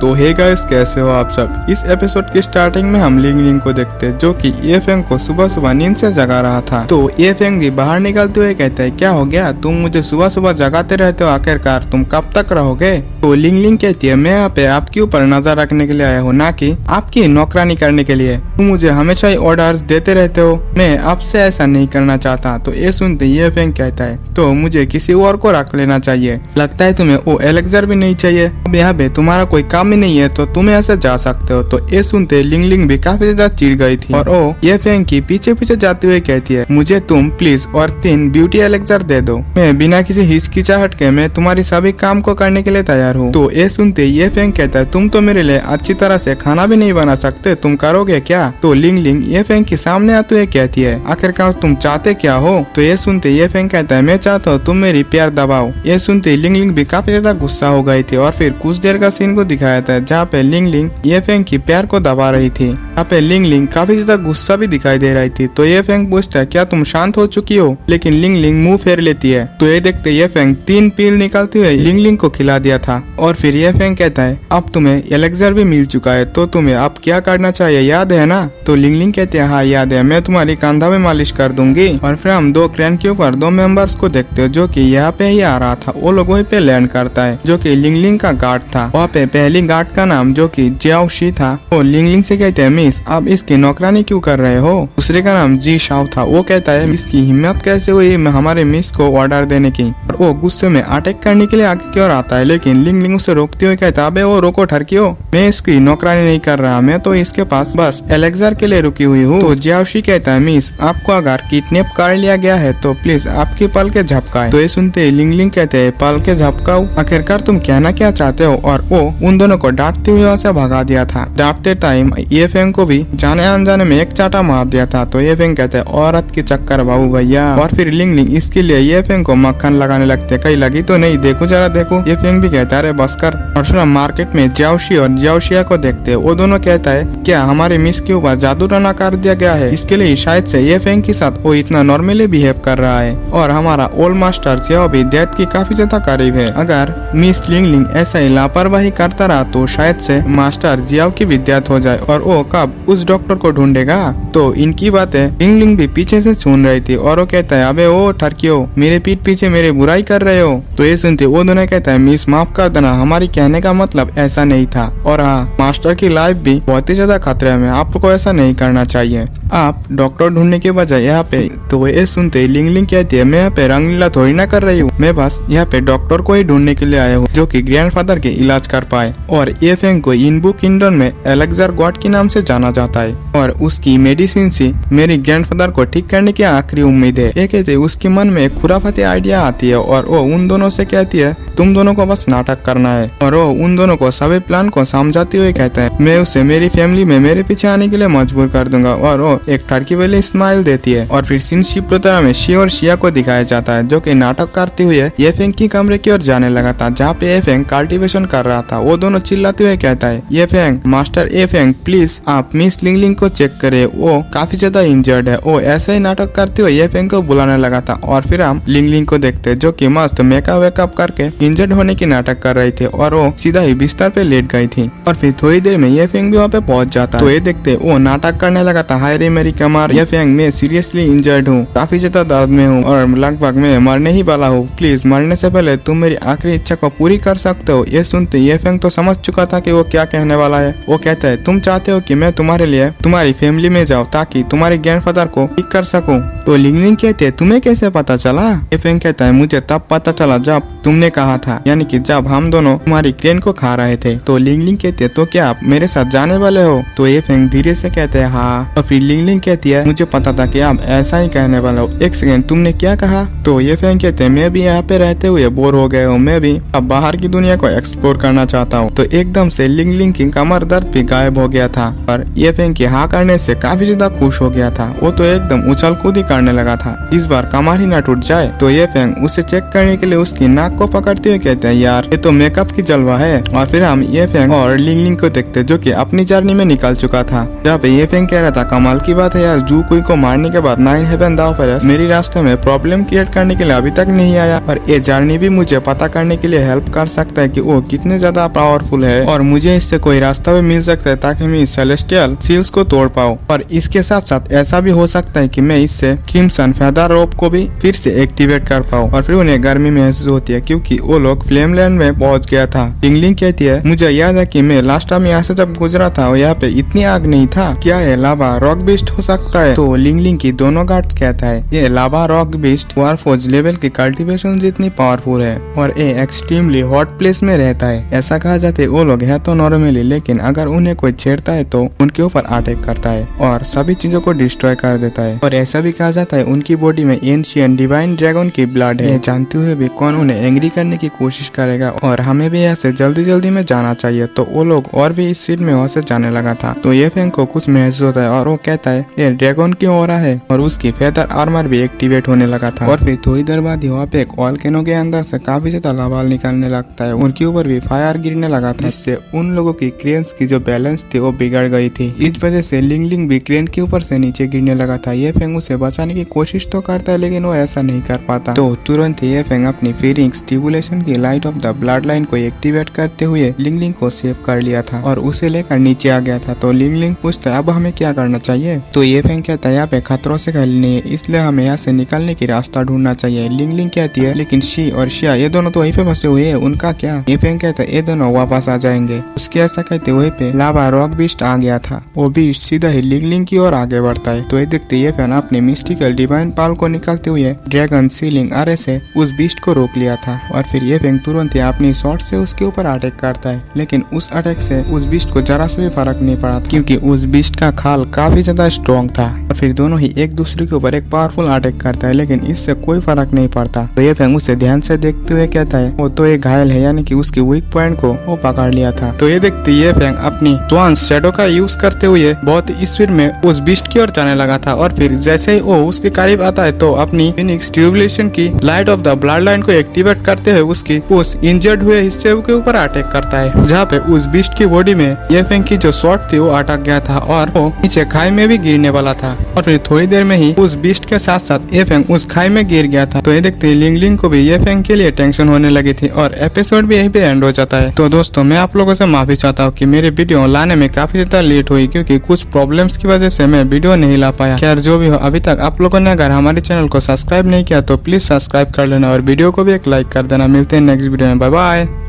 तो hey guys, कैसे हो आप सब। इस एपिसोड की स्टार्टिंग में हम लिंग लिंग को देखते हैं जो कि ये फेंग को सुबह सुबह नींद से जगा रहा था। तो ये फेंग भी बाहर निकलते हुए कहता है, क्या हो गया, तुम मुझे सुबह सुबह जगाते रहते हो, आखिरकार तुम कब तक रहोगे। तो लिंग लिंग कहती है, मैं यहाँ पे आपके ऊपर नजर रखने के लिए आया हूँ, ना कि आपकी नौकरानी करने के लिए। तुम मुझे हमेशा ही ऑर्डर्स देते रहते हो, मैं आपसे ऐसा नहीं करना चाहता। तो ये सुनते ये फेंग कहता है, तो मुझे किसी और को रख लेना चाहिए, लगता है तुम्हें वो एलेक्सर भी नहीं चाहिए, अब यहाँ पे तुम्हारा कोई काम ही नहीं है तो तुम ऐसे जा सकते हो। तो ये सुनते लिंग लिंग भी काफी ज्यादा चिढ़ गई थी और वो ये फेंग की पीछे पीछे जाते हुए कहती है, मुझे तुम प्लीज और 3 ब्यूटी एलेक्सर दे दो, मैं बिना किसी हिचकिचाहट के मैं तुम्हारी सभी काम को करने के लिए तैयार हूँ। तो ये सुनते ये फेंग कहता है, तुम तो मेरे लिए अच्छी तरह से खाना भी नहीं बना सकते, तुम करोगे क्या। तो लिंग लिंग ये फेंग के सामने आते हुए कहती है, आखिरकार तुम चाहते क्या हो। तो ये सुनते ये फेंग कहता है, मैं चाहता हूँ तुम मेरी प्यार दबाओ। ये सुनते लिंग लिंग भी काफी ज्यादा गुस्सा हो गई थी और फिर कुछ देर का सीन को दिखाया था जहाँ पे लिंग लिंग ये फेंग की प्यार को दबा रही थी। यहाँ पे लिंग लिंग काफी ज्यादा गुस्सा भी दिखाई दे रही थी। तो ये फेंग पूछता है, क्या तुम शांत हो चुकी हो, लेकिन लिंग लिंग मुंह फेर लेती है। तो ये देखते ये फेंग 3 पील निकालते हुए लिंग लिंग को खिला दिया था और फिर ये फेंग कहता है, अब तुम्हें एलेक्सर भी मिल चुका है तो तुम्हें अब क्या करना चाहिए, याद है ना। तो लिंग लिंग कहते हैं, हाँ याद है, मैं तुम्हारी कंधा में मालिश कर दूंगी। और फिर हम 2 क्रेन के ऊपर 2 मेंबर्स को देखते हो जो कि यहाँ पे ही आ रहा था। वो लोग वहीं पे लैंड करता है जो कि लिंग लिंग का गार्ड था। वहाँ पे पहली गार्ड का नाम जो कि जियाओ शी था, वो लिंग लिंग से कहते हैं, मिस आप इसकी नौकरानी क्यों कर रहे हो। दूसरे का नाम जी शाओ था, वो कहता है, इसकी हिम्मत कैसे हुई हमारे मिस को ऑर्डर देने की। और वो गुस्से में अटैक करने के लिए आगे की ओर आता है, लेकिन लिंग लिंग उसे रोकते हुए कहता है, अबे वो रोको ठरकियो, मैं इसकी नौकरानी नहीं कर रहा, मैं तो इसके पास बस एलेक्सर के लिए रुकी हुई हूँ। तो जियाओ शी कहता है, मिस आपको अगर किडनैप कर लिया गया है तो प्लीज आपकी पल के झपकाए। तो ये सुनते लिंग लिंग कहते हैं, पल के झपकाओ, आखिरकार तुम कहना क्या चाहते हो। और वो उन दोनों को डांटते हुए वहाँ भगा दिया था। डांटते टाइम ये फेंग को भी जाने अनजाने में एक चाटा मार दिया था। तो ये फेंग कहते हैं, औरत की चक्कर बाबू भैया। और फिर लिंग लिंग इसके लिए ये फेंग को मक्खन लगाने लगते, कहीं लगी तो नहीं, देखो जरा देखो। ये फेंग भी कहता है, अरे बस कर। और फिर हम मार्केट में जियाओशी और जियाओशिया को देखते हैं। वो दोनों कहता है, क्या हमारे मिस के ऊपर जादू टोना कर दिया गया है, इसके लिए शायद से ये फेंग के साथ वो इतना नॉर्मली बिहेव कर रहा है। और हमारा ओल्ड मास्टर जियाओ भी डेथ की काफी ज्यादा करीब है। अगर मिस लिंग लिंग ऐसा ही लापरवाही करता रहा तो शायद से मास्टर जियाओ की भी डेथ हो जाए और वो कब उस डॉक्टर को ढूंढेगा। तो इनकी बातें लिंग लिंग भी पीछे से सुन रही थी और वो कहता है, अबे ओ ठरकियो, मेरे पीठ पीछे मेरी बुराई कर रहे हो। तो ये सुनते वो दोनों कहता है, मिस माफ कर देना, हमारी कहने का मतलब ऐसा नहीं था। और हाँ, मास्टर की लाइफ भी बहुत ही ज्यादा खतरे में, आपको ऐसा नहीं करना चाहिए, आप डॉक्टर ढूंढने के बजाय यहाँ पे। तो ये सुनते लिंग लिंग कहती है, मैं यहाँ पे रंगलीला थोड़ी ना कर रही हूँ, मैं बस यहाँ पे डॉक्टर को ही ढूंढने के लिए आया हूँ जो कि ग्रैंडफादर के इलाज कर पाए। और ये फेंग को इनबू किंगडम में एलेक्सर गॉड के नाम से जाना जाता है और उसकी मेडिसिन से मेरी ग्रैंडफादर को ठीक करने की आखिरी उम्मीद है। ये कहते उसके मन में एक खुराफाती आइडिया आती है और वो उन दोनों से कहती है, तुम दोनों को बस नाटक करना है। और वो उन दोनों को सभी प्लान को समझाते हुए कहता है, मैं उसे मेरी फैमिली में मेरे पीछे आने के लिए मजबूर कर दूंगा। और वो एक ठरकी वाली स्माइल देती है। और फिर सीन शिप तरह में शी और शिया को दिखाया जाता है जो कि नाटक करते हुए ये फेंग की कमरे की ओर जाने लगा था जहाँ पे ये फेंग कल्टीवेशन कर रहा था। वो दोनों चिल्लाते हुए कहता है, ये फेंग, मास्टर ये फेंग, प्लीज आप मिस लिंग लिंग को चेक करे, वो काफी ज्यादा इंजर्ड है। वो ऐसे ही नाटक करते हुए ये फेंग को बुलाने लगा था। और फिर हम लिंग लिंग को देखते जो कि मस्त मेकअप वेकअप करके इंजर्ड होने की नाटक कर रही थी और वो सीधा ही बिस्तर पे लेट गई थी। और फिर थोड़ी देर में ये फेंग भी वहाँ पे पहुंच जाता। तो ये देखते वो नाटक करने लगा था, हाय रे मेरी कमर, ये फेंग मैं सीरियसली इंजर्ड हूँ, काफी ज्यादा दर्द में हूँ और लगभग मैं मरने ही वाला हूँ, प्लीज मरने से पहले तुम मेरी आखिरी इच्छा को पूरी कर सकते हो। ये सुनते ये फेंग तो समझ चुका था कि वो क्या कहने वाला है। वो कहता है, तुम चाहते हो कि मैं तुम्हारे लिए तुम्हारी फैमिली में जाऊँ ताकि तुम्हारे ग्रैंडफादर को ठीक कर सकूं। तो लिंग लिंग कहते हैं, तुम्हें कैसे पता चला। ये फेंग कहता है, मुझे तब पता चला जब तुमने कहा था, यानी कि जब हम दोनों तुम्हारी क्रेन को खा रहे थे। तो लिंग लिंग कहते हैं, तो क्या आप मेरे साथ जाने वाले हो। तो ये फेंग धीरे से कहते हैं, हाँ। और फिर लिंग लिंग कहती है, मुझे पता था कि आप ऐसा ही कहने वाले हो, एक सेकंड तुमने क्या कहा। तो ये फेंग कहते हैं, मैं भी यहाँ पे रहते हुए बोर हो गए हूँ, मैं भी अब बाहर की दुनिया को एक्सप्लोर करना चाहता हूँ। तो एकदम से लिंग लिंग की कमर दर्द भी गायब हो गया था और ये फेंग की हाँ करने से काफी ज्यादा खुश हो गया था। वो तो एकदम उछल कूद ही करने लगा था, इस बार कमर ही न टूट जाए। तो ये फेंग उसे चेक करने के लिए उसकी नाक नाक को पकड़ते हुए कहते हैं यार ये तो मेकअप की जलवा है। और फिर हम ये फेंग और लिंग लिंग को देखते जो कि अपनी जर्नी में निकल चुका था, जहाँ पे ये फेंग कह रहा था कमाल की बात है यार, जू कुई को मारने के बाद 9 हेवन दाव पर मेरी रास्ते में प्रॉब्लम क्रिएट करने के लिए अभी तक नहीं आया, और ये जर्नी भी मुझे पता करने के लिए हेल्प कर सकता है कि वो कितने ज्यादा पावरफुल है, और मुझे इससे कोई रास्ता भी मिल सकता है ताकि मैं सेलेस्टियल सील्स को तोड़ पाऊँ। और इसके साथ साथ ऐसा भी हो सकता है कि मैं इससे क्रिम्सन फेदर रोप को भी फिर से एक्टिवेट कर पाऊँ। और फिर उन्हें गर्मी महसूस होती है क्योंकि वो लोग फ्लेमलैंड में पहुंच गया था। लिंगलिंग कहती है मुझे याद है कि मैं लास्ट टाइम यहाँ से जब गुजरा था और यहाँ पे इतनी आग नहीं था, क्या है लावा रॉक बीस्ट हो सकता है? तो लिंगलिंग की दोनों गार्ड्स कहता है ये लावा रॉक बीस्ट वारफोर्ज लेवल की कल्टीवेशन जितनी पावरफुल है और ये एक्सट्रीमली हॉट प्लेस में रहता है। ऐसा कहा जाता है वो लोग है तो नॉर्मली, लेकिन अगर उन्हें कोई छेड़ता है तो उनके ऊपर अटैक करता है और सभी चीजों को डिस्ट्रॉय कर देता है। और ऐसा भी कहा जाता है उनकी बॉडी में एंशिएंट डिवाइन ड्रैगन की ब्लड है। जानते हुए भी कौन उन्हें एंग्री करने की कोशिश करेगा, और हमें भी ऐसे जल्दी जल्दी में जाना चाहिए। तो वो लोग और भी इस स्पीड में वहाँ से जाने लगा था। तो ये फेंग को कुछ महसूस होता है और वो कहता है ये ड्रैगन क्यों हो रहा है, और उसकी फेदर आर्मर भी एक्टिवेट होने लगा था। और फिर थोड़ी देर बाद वहाँ पे एक वॉल्केनो के अंदर से काफी ज्यादा लावा निकलने लगता है, उनके ऊपर भी फायर गिरने लगा था, जिससे उन लोगों की क्रेन्स की जो बैलेंस थी वो बिगड़ गई थी। इस वजह से लिंग लिंग भी क्रेन के ऊपर से नीचे गिरने लगा था। ये फेंग उसे बचाने की कोशिश तो करता है लेकिन वो ऐसा नहीं कर पाता। तो तुरंत ये फेंग अपनी फीरिंग स्टिमुलेशन की light of the blood line को एक्टिवेट करते हुए लिंग लिंग को सेव कर लिया था और उसे लेकर नीचे आ गया था। तो लिंग लिंग पूछता है अब हमें क्या करना चाहिए? तो ये फेंग कहता है यहाँ पे खतरों से खाली नहीं है, इसलिए हमें यहाँ से निकलने की रास्ता ढूंढना चाहिए। लिंग लिंग कहती है लेकिन शी और शिया ये दोनों तो वहीं पे फंसे हुए हैं, उनका क्या? ये फेंग कहता है ये दोनों वापस आ जाएंगे। उसके ऐसा कहते वहीं पे लावा रॉक बीस्ट आ गया था। वो बीस्ट सीधा ही लिंग लिंग की ओर आगे बढ़ता है। तो ये देखते ये फेंग अपने मिस्टिकल डिवाइन पाल को निकालते हुए ड्रैगन सीलिंग अरे से उस बीस्ट को रोक लिया था। और फिर ये फेंग तुरंत ही अपनी शॉट से उसके ऊपर अटैक करता है, लेकिन उस अटैक से उस बीस्ट को जरा से भी फर्क नहीं पड़ा था क्योंकि उस बीस्ट का खाल काफी ज्यादा स्ट्रॉन्ग था। और फिर दोनों ही एक दूसरे के ऊपर एक पावरफुल अटैक करता है, लेकिन इससे कोई फर्क नहीं पड़ता। तो ये फेंग उसे ध्यान से देखते हुए कहता है वो तो एक घायल है, यानी कि उसकी वीक पॉइंट को वो पकड़ लिया था। तो ये देखते ये फेंग अपनी ट्वांस शैडो का यूज करते हुए बहुत स्पीड में उस बीस्ट की ओर जाने लगा था। और फिर जैसे ही वो उसके करीब आता है तो अपनी फिनिक्स ट्यूबुलेशन की light of the blood line को एक्टिवेट करते हुए उसकी उस इंजर्ड हुए हिस्से के ऊपर अटैक करता है, जहाँ पे उस बीस्ट की बॉडी में ये फेंग की जो शॉट थी वो अटक गया था और वो नीचे खाई में भी गिरने वाला था। और फिर थोड़ी देर में ही उस बीस्ट के साथ साथ ये फेंग उस खाई में गिर गया था। तो ये देखते लिंग लिंग को भी ये फेंग के लिए टेंशन होने लगी थी और एपिसोड भी यहीं पे एंड हो जाता है। तो दोस्तों मैं आप लोगों से माफी चाहता हूँ कि मेरी वीडियो लाने में काफी ज्यादा लेट हुई क्योंकि कुछ प्रॉब्लम्स की वजह से मैं वीडियो नहीं ला पाया। खैर जो भी हो, अभी तक आप लोगों ने अगर हमारे चैनल को सब्सक्राइब नहीं किया तो प्लीज सब्सक्राइब कर लेना और वीडियो को भी एक लाइक कर देना। मिलते हैं नेक्स्ट वीडियो में, बाय बाय।